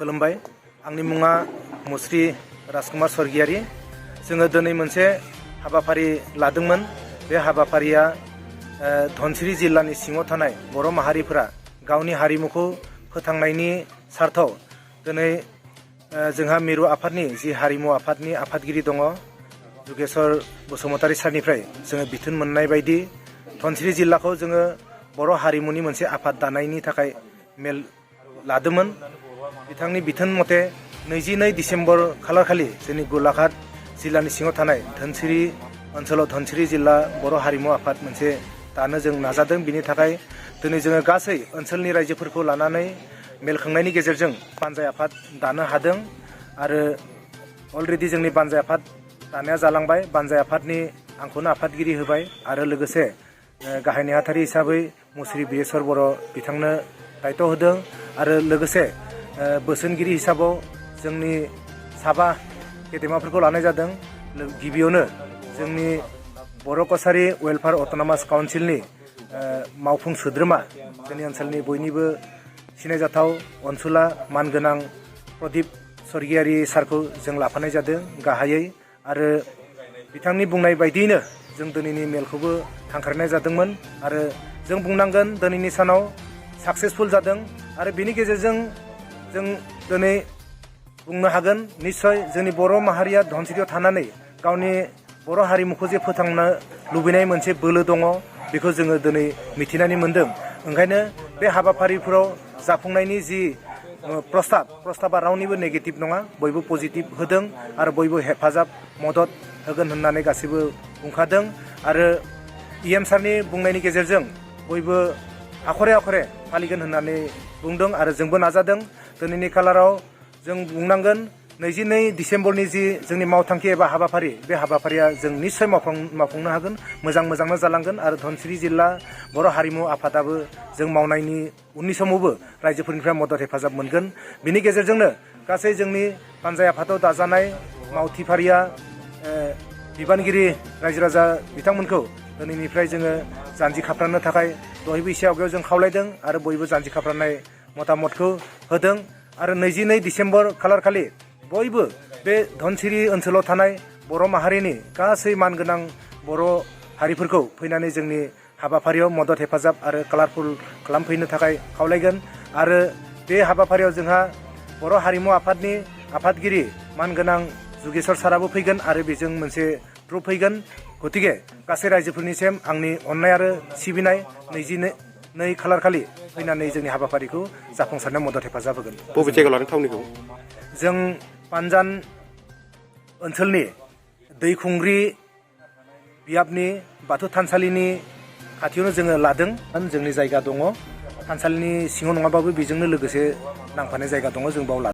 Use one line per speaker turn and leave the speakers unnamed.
खुलुमबाय। आंनि मुङा मुस्रि राजकुमार स्वर्गियारि। जोङो दिनै मोनसे हाबाफारि लादोंमोन। बे हाबाफारिया धनसिरि जिल्लानि सिङाव थानाय बर' माहारिफोरा गावनि हारिमुखौ फोथांनायनि सार्थाव दिनै जोंहा मिरु आफादनि जि हारिमु आफादनि आफादगिरि दङ जुगेश्वर बसुमतारी सारनिफ्राय जोङो बिथोन मोननाय बायदि धनसिरि जिल्लाखौ जोङो बर' हारिमुनि मोनसे आफाद दानायनि थाखाय मेल लादोंमोन। बिथांनि बिथोन मथे 22 डिसेम्बर खालारखालि जोंनि गलाघाट जिल्लानि सिङाव थानाय धनसिरि ओनसोलाव धनसिरि जिल्ला बर' हारिमु आफाद मोनसे दानो जों नाजादों। बिनि थाखाय दिनै जोङो गासै ओनसोलनि रायजोफोरखौ लानानै मेलखांनायनि गेजेरजों बानजाय आफाद दानो हादों आरो अलरेडि जोंनि बानजाय आफाद दानाया जालांबाय। बानजाय आफादनि आंखौनो आफादगिरि होबाय आरो लोगोसे गाहाय नेहाथारि हिसाबै मुस्रि बिरेस्वर बर' बिथांनो दायथ' होदों आरो लोगोसे बोसोनगिरि हिसाबाव जोंनि साबा गेदेमाफोरखौ लानाय जादों। गिबियावनो जोंनि बर' कसारि वेलफेयार अट'नमास काउन्सिलनि मावफुं सोद्रोमा जोंनि ओनसोलनि बयनिबो सिनायजाथाव अनसुला मानगोनां प्रदीप स्वर्गियारि सारखौ जों लाफानाय जादों गाहायै आरो बिथांनि बुंनाय बायदियैनो जों दिनैनि मेलखौबो थांखारनाय जादोंमोन आरो जों बुंनांगोन दिनैनि सानाव साक्सेसफुल जादों आरो बिनि गेजेरजों जों दिनै बुंनो हागोन निस्सय जोंनि बर' माहारिया धनसिरियाव थानानै गावनि बर' हारिमुखौ जे फोथांनो लुबैनाय मोनसे बोलो दङ बेखौ जोङो दिनै मिथिनानै मोन्दों। ओंखायनो बे हाबाफारिफोराव जाफुंनायनि जि प्रस्ताबा रावनिबो नेगेटिभ नङा, बयबो पजिटिभ होदों आरो बयबो हेफाजाब मदद होगोन होननानै गासैबो बुंखादों आरो EM सारनि बुंनायनि गेजेरजों बयबो आखरे आखरे फालिगोन होननानै बुंदों आरो जोंबो नाजादों। दिनैनि खालाराव जों बुंनांगोन 22 डिसेम्बरनि जि जोंनि मावथांखि एबा हाबाफारि बे हाबाफारिया जों निस्सय मावफुंनो हागोन, मोजांनो जालांगोन आरो धनसिरि जिल्ला बर' हारिमु आफादाबो जों मावनायनि उननि समावबो रायजोफोरनिफ्राय मदद हेफाजाब मोनगोन। बिनि गेजेरजोंनो गासै जोंनि बानजाय आफादाव दाजानाय मावथिफारिया बिबानगिरि रायजो राजा बिथांमोनखौ दिनैनिफ्राय जोङो जानजि खाफ्रानो थाखाय दहायबो एसे आवगायाव जों खावलायदों आरो बयबो जानजि खाफ्रानाय मतामतखौ होदों आरो 22 डिसेम्बर खालारखालि बयबो बे धनसिरि ओनसोलाव थानाय बर' माहारिनि गासै मानगोनां बर' हारिफोरखौ फैनानै जोंनि हाबाफारियाव मदद हेफाजाब आरो कालारफुल खालामफैनो थाखाय खावलायगोन आरो बे हाबाफारियाव जोंहा बर' हारिमु आफादनि आफादगिरि मानगोनां जुगेश्वर साराबो फैगोन आरो बेजों मोनसे प्रुफ फैगोन। गतिके गासै रायजोफोरनिसिम आंनि अननाय आरो सिबिनाय 22 खालारखालि फैनानै जोंनि हाबाफारिखौ जाफुंसारनायाव मदद हेफाजाब होगोन।
बबे जायगायाव लादों थावनिखौ?
जों पानजान ओनसोलनि दैखुंग्रि बियाबनि बाथौ थानसालिनि खाथियावनो जोङो लादों। जोंनि जायगा दङ थानसालिनि सिङाव नङाबाबो बेजोंनो लोगोसे नांफानाय जायगा दङ, जों बाव लादों।